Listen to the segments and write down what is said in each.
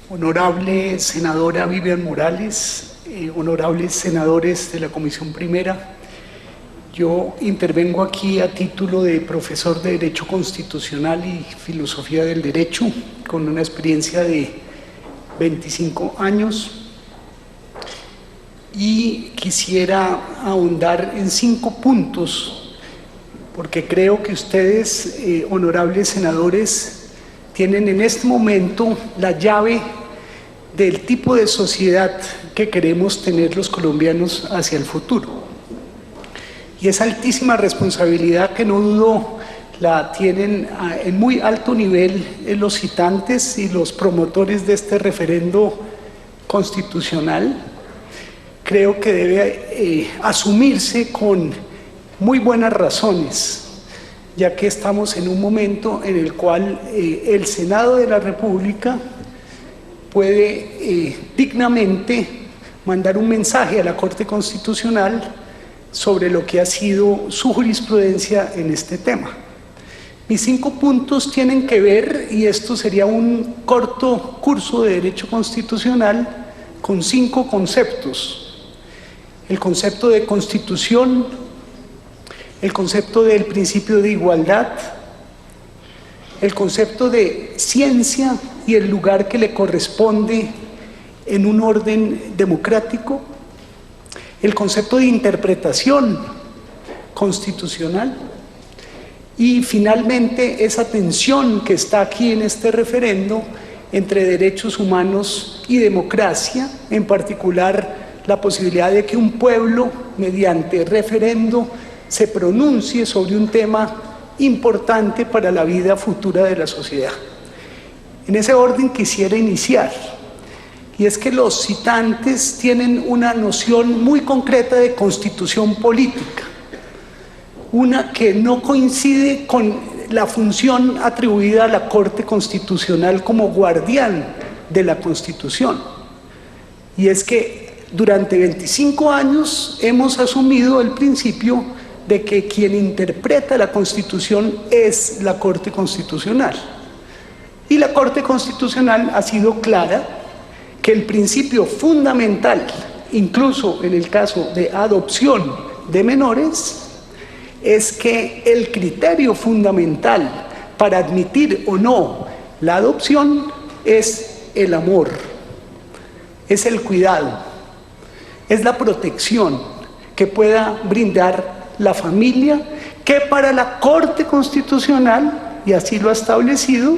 Honorable senadora Vivian Morales, honorables senadores de la Comisión Primera, yo intervengo aquí a título de profesor de Derecho Constitucional y Filosofía del Derecho, con una experiencia de 25 años, y quisiera ahondar en 5 puntos, porque creo que ustedes, honorables senadores, tienen en este momento la llave del tipo de sociedad que queremos tener los colombianos hacia el futuro. Y esa altísima responsabilidad, que no dudo la tienen en muy alto nivel los citantes y los promotores de este referendo constitucional, creo que debe asumirse con muy buenas razones, ya que estamos en un momento en el cual el Senado de la República puede dignamente mandar un mensaje a la Corte Constitucional sobre lo que ha sido su jurisprudencia en este tema. Mis 5 puntos tienen que ver, y esto sería un corto curso de Derecho Constitucional, con 5 conceptos: el concepto de Constitución, el concepto del principio de igualdad, el concepto de ciencia y el lugar que le corresponde en un orden democrático, el concepto de interpretación constitucional y finalmente esa tensión que está aquí en este referendo entre derechos humanos y democracia, en particular la posibilidad de que un pueblo mediante referendo se pronuncie sobre un tema importante para la vida futura de la sociedad. En ese orden quisiera iniciar, y es que los citantes tienen una noción muy concreta de constitución política, una que no coincide con la función atribuida a la Corte Constitucional como guardián de la Constitución, y es que durante 25 años hemos asumido el principio de que quien interpreta la Constitución es la Corte Constitucional. Y la Corte Constitucional ha sido clara que el principio fundamental, incluso en el caso de adopción de menores, es que el criterio fundamental para admitir o no la adopción es el amor, es el cuidado, es la protección que pueda brindar la familia, que para la Corte Constitucional, y así lo ha establecido,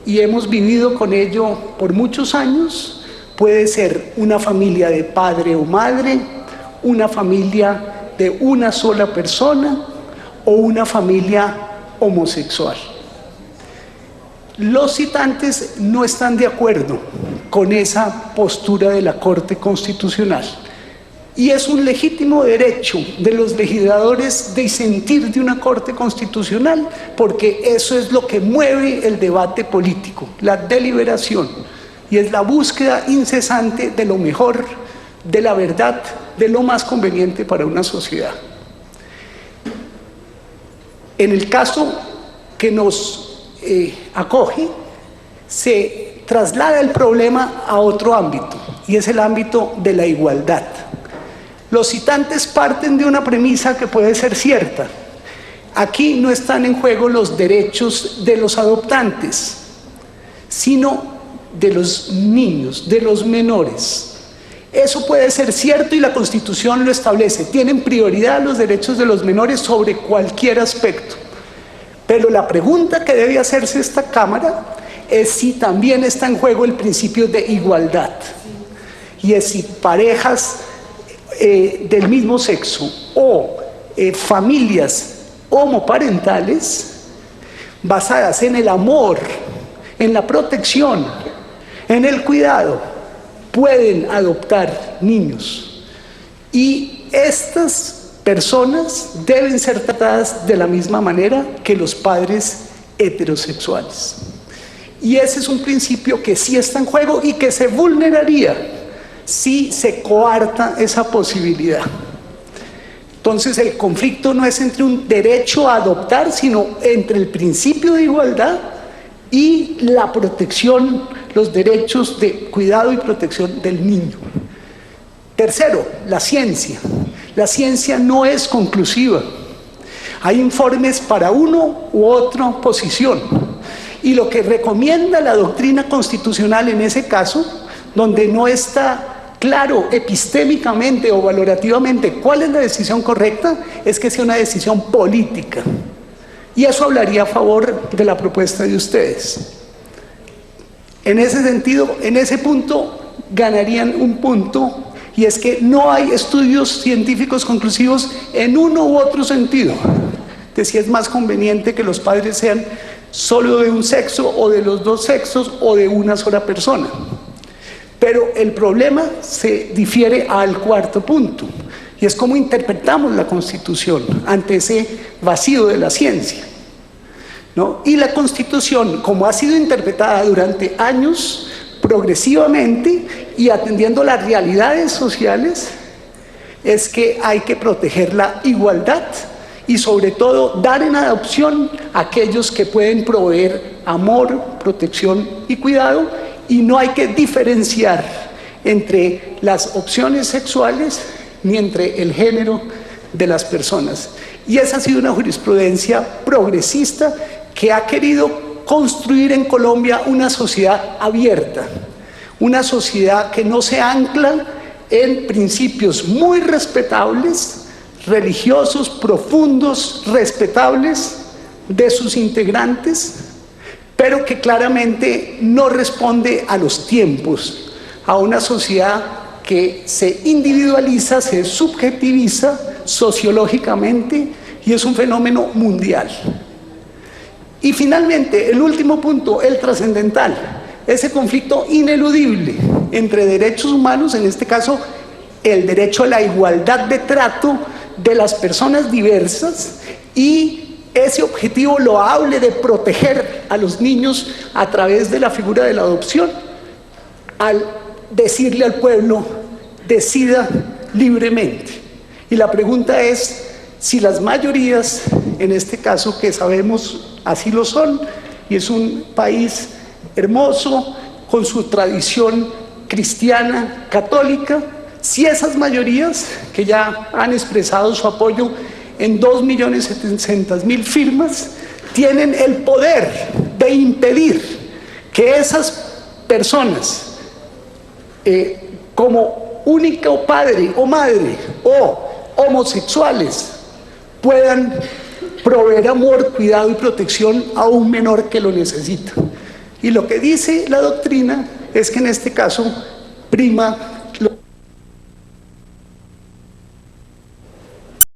y hemos vivido con ello por muchos años, puede ser una familia de padre o madre, una familia de una sola persona o una familia homosexual. Los citantes no están de acuerdo con esa postura de la Corte Constitucional. Y es un legítimo derecho de los legisladores disentir de una Corte Constitucional, porque eso es lo que mueve el debate político, la deliberación, y es la búsqueda incesante de lo mejor, de la verdad, de lo más conveniente para una sociedad. En el caso que nos acoge, se traslada el problema a otro ámbito, y es el ámbito de la igualdad. Los citantes parten de una premisa que puede ser cierta. Aquí no están en juego los derechos de los adoptantes, sino de los niños, de los menores. Eso puede ser cierto y la Constitución lo establece. Tienen prioridad los derechos de los menores sobre cualquier aspecto. Pero la pregunta que debe hacerse esta Cámara es si también está en juego el principio de igualdad. Y es si parejas del mismo sexo o familias homoparentales basadas en el amor, en la protección, en el cuidado, pueden adoptar niños. Y estas personas deben ser tratadas de la misma manera que los padres heterosexuales. Y ese es un principio que sí está en juego y que se vulneraría si se coarta esa posibilidad. Entonces el conflicto no es entre un derecho a adoptar, sino entre el principio de igualdad y la protección, los derechos de cuidado y protección del niño. Tercero, la ciencia. La ciencia no es conclusiva. Hay informes para uno u otra posición. Y lo que recomienda la doctrina constitucional en ese caso, donde no está claro epistémicamente o valorativamente cuál es la decisión correcta, es que sea una decisión política. Y eso hablaría a favor de la propuesta de ustedes. En ese sentido, en ese punto, ganarían un punto, y es que no hay estudios científicos conclusivos en uno u otro sentido, de si es más conveniente que los padres sean solo de un sexo, o de los dos sexos, o de una sola persona. Pero el problema se difiere al cuarto punto, y es cómo interpretamos la Constitución ante ese vacío de la ciencia, ¿no? Y la Constitución, como ha sido interpretada durante años, progresivamente y atendiendo las realidades sociales, es que hay que proteger la igualdad y sobre todo dar en adopción a aquellos que pueden proveer amor, protección y cuidado, y no hay que diferenciar entre las opciones sexuales ni entre el género de las personas. Y esa ha sido una jurisprudencia progresista que ha querido construir en Colombia una sociedad abierta, una sociedad que no se ancla en principios muy respetables, religiosos, profundos, respetables de sus integrantes, pero que claramente no responde a los tiempos, a una sociedad que se individualiza, se subjetiviza sociológicamente, y es un fenómeno mundial. Y finalmente, el último punto, el trascendental, ese conflicto ineludible entre derechos humanos, en este caso el derecho a la igualdad de trato de las personas diversas, y ese objetivo loable de proteger a los niños a través de la figura de la adopción, al decirle al pueblo: decida libremente. Y la pregunta es si las mayorías, en este caso que sabemos así lo son, y es un país hermoso con su tradición cristiana, católica, si esas mayorías que ya han expresado su apoyo en 2.700.000 firmas tienen el poder de impedir que esas personas, como único padre o madre o homosexuales, puedan proveer amor, cuidado y protección a un menor que lo necesita. Y lo que dice la doctrina es que en este caso prima